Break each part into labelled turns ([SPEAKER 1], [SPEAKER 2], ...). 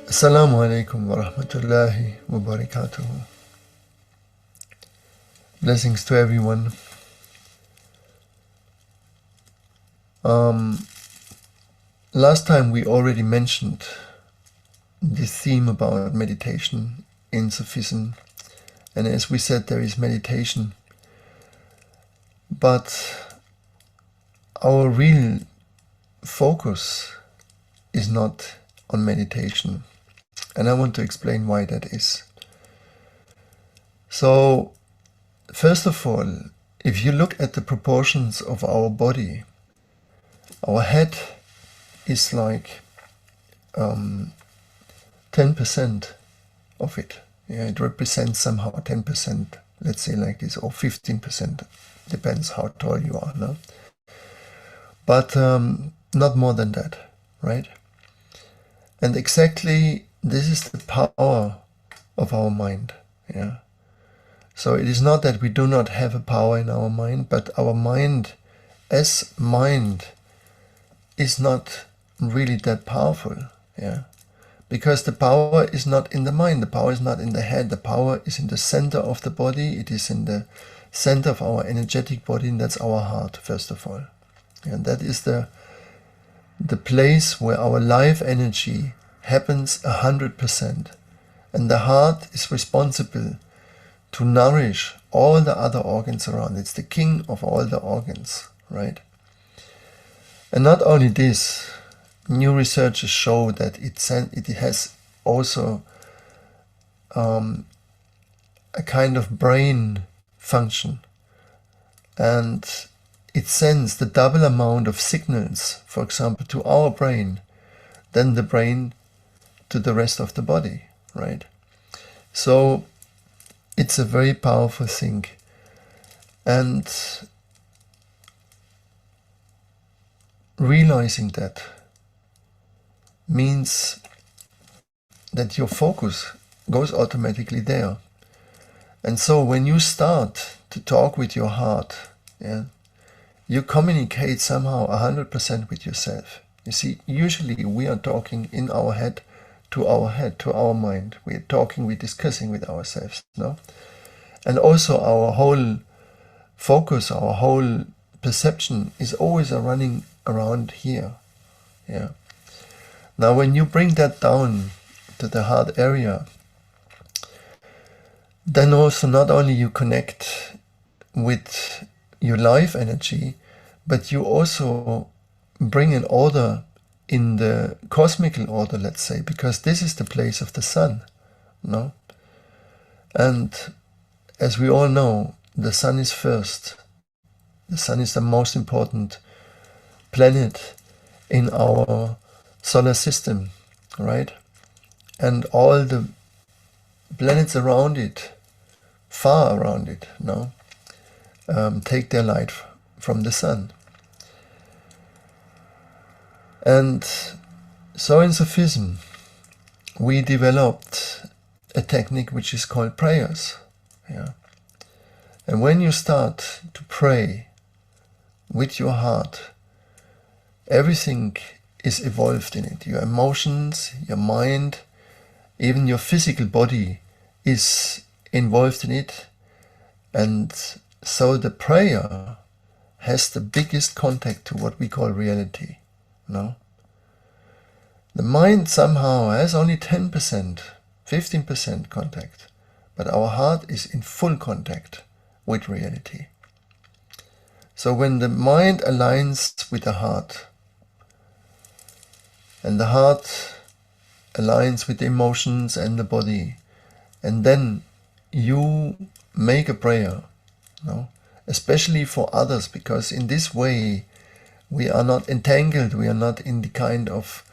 [SPEAKER 1] Assalamu alaikum wa rahmatullahi wa barakatuhu. Blessings to everyone. Last time we already mentioned the theme about meditation in Sufism, and as we said, there is meditation, but our real focus is not on meditation, and I want to explain why that is. So, first of all, if you look at the proportions of our body, our head is like 10% of it. Yeah, it represents somehow 10%, let's say like this, or 15%, depends how tall you are, no? But not more than that, right? And exactly this is the power of our mind, yeah. So it is not that we do not have a power in our mind, but our mind as mind is not really that powerful, yeah. Because the power is not in the mind, the power is not in the head, the power is in the center of the body, it is in the center of our energetic body, and that's our heart, first of all. And that is the place where our life energy happens 100%. And the heart is responsible to nourish all the other organs around. It's the king of all the organs, right? And not only this, new researchers show that it has also a kind of brain function, and it sends the double amount of signals, for example, to our brain than the brain to the rest of the body, right? So it's a very powerful thing. And realizing that means that your focus goes automatically there. And so when you start to talk with your heart, yeah, you communicate somehow 100% with yourself. You see, usually we are talking in our head, to our mind. We're talking, we're discussing with ourselves, no? And also our whole focus, our whole perception is always running around here, yeah. Now when you bring that down to the heart area, then also not only you connect with your life energy, but you also bring an order in the cosmical order, let's say, because this is the place of the sun, no? And as we all know, the sun is first. The sun is the most important planet in our solar system, right? And all the planets around it, far around it, no? Take their light from the sun. And so in Sufism, we developed a technique which is called prayers, yeah. And when you start to pray with your heart, everything is evolved in it. Your emotions, your mind, even your physical body is involved in it. And so the prayer has the biggest contact to what we call reality, no? The mind somehow has only 10%, 15% contact, but our heart is in full contact with reality. So when the mind aligns with the heart, and the heart aligns with the emotions and the body, and then you make a prayer, no? Especially for others, because in this way we are not entangled, we are not in the kind of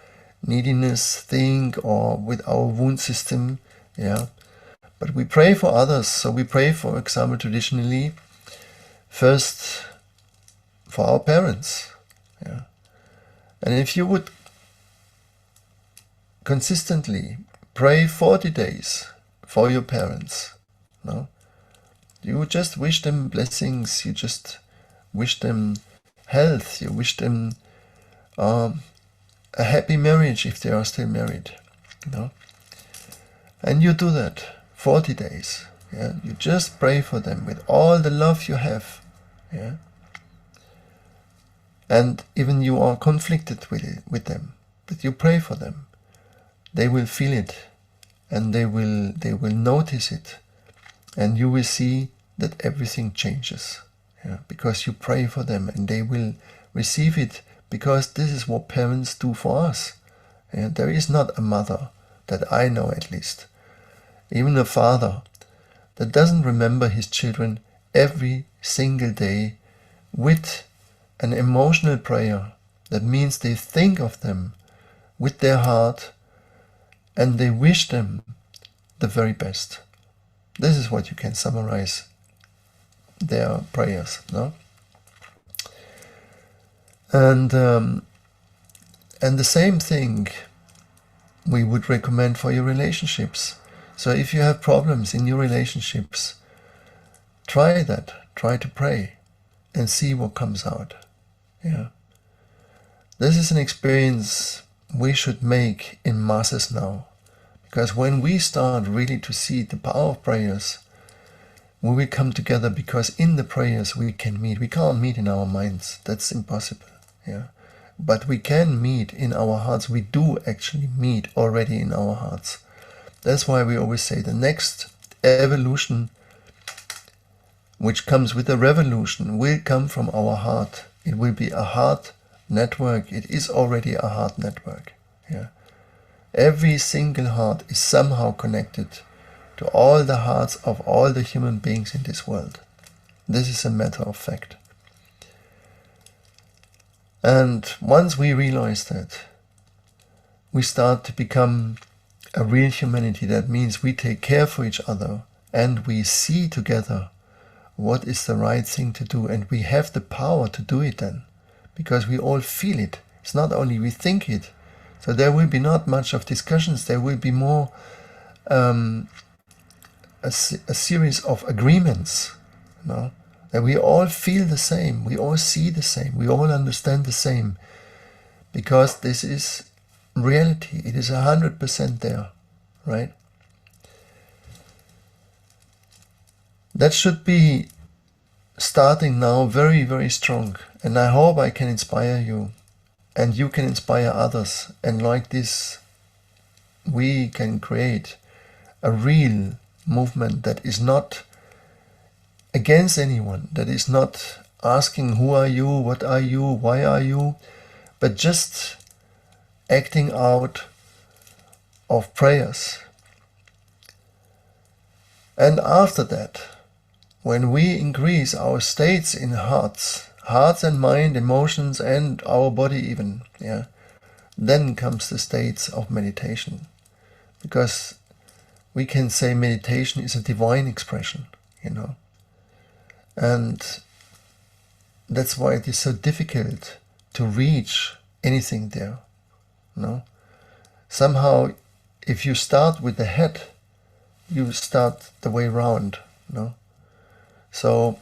[SPEAKER 1] neediness thing or with our wound system, yeah. But we pray for others. So we pray, for example, traditionally, first for our parents, yeah. And if you would consistently pray 40 days for your parents, no? You just wish them blessings, you just wish them health, you wish them a happy marriage if they are still married, you know? And you do that 40 days. Yeah? You just pray for them with all the love you have. Yeah? And even you are conflicted with them, but you pray for them. They will feel it, and they will notice it, and you will see that everything changes. Yeah? Because you pray for them, and they will receive it, because this is what parents do for us. Yeah? There is not a mother, that I know at least, even a father, that doesn't remember his children every single day with an emotional prayer. That means they think of them with their heart and they wish them the very best. This is what you can summarize their prayers, no? And the same thing we would recommend for your relationships. So if you have problems in your relationships, try that. Try to pray and see what comes out. Yeah. This is an experience we should make in masses now. Because when we start really to see the power of prayers, we will come together, because in the prayers we can meet. We can't meet in our minds. That's impossible. Yeah. But we can meet in our hearts. We do actually meet already in our hearts. That's why we always say the next evolution, which comes with a revolution, will come from our heart. It will be a heart network. It is already a heart network. Yeah. Every single heart is somehow connected to all the hearts of all the human beings in this world. This is a matter of fact. And once we realize that, we start to become a real humanity. That means we take care for each other and we see together what is the right thing to do, and we have the power to do it then, because we all feel it. It's not only we think it. So there will be not much of discussions. There will be more a series of agreements, you know, that we all feel the same, we all see the same, we all understand the same, because this is reality. It is 100% there, right? That should be starting now very, very strong. And I hope I can inspire you, and you can inspire others. And like this, we can create a real movement that is not against anyone, that is not asking who are you, what are you, why are you, but just acting out of prayers. And after that, when we increase our states in hearts and mind, emotions, and our body even, yeah, then comes the states of meditation. Because we can say meditation is a divine expression, you know. And that's why it is so difficult to reach anything there, you know. Somehow, if you start with the head, you start the way round, you know. So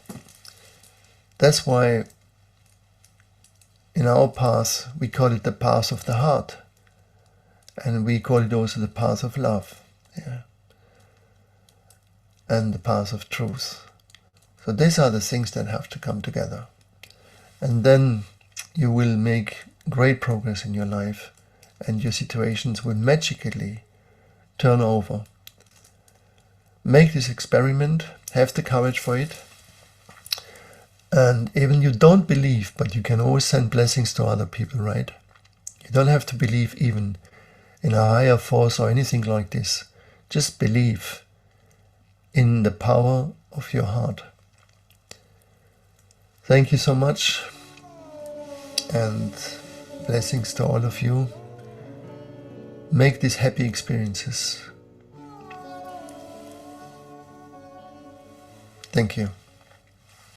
[SPEAKER 1] that's why in our path we call it the path of the heart, and we call it also the path of love, yeah, and the path of truth. So these are the things that have to come together, and then you will make great progress in your life, and your situations will magically turn over. Make this experiment, have the courage for it. And even you don't believe, but you can always send blessings to other people, right? You don't have to believe even in a higher force or anything like this. Just believe in the power of your heart. Thank you so much, and blessings to all of you. Make these happy experiences. Thank you.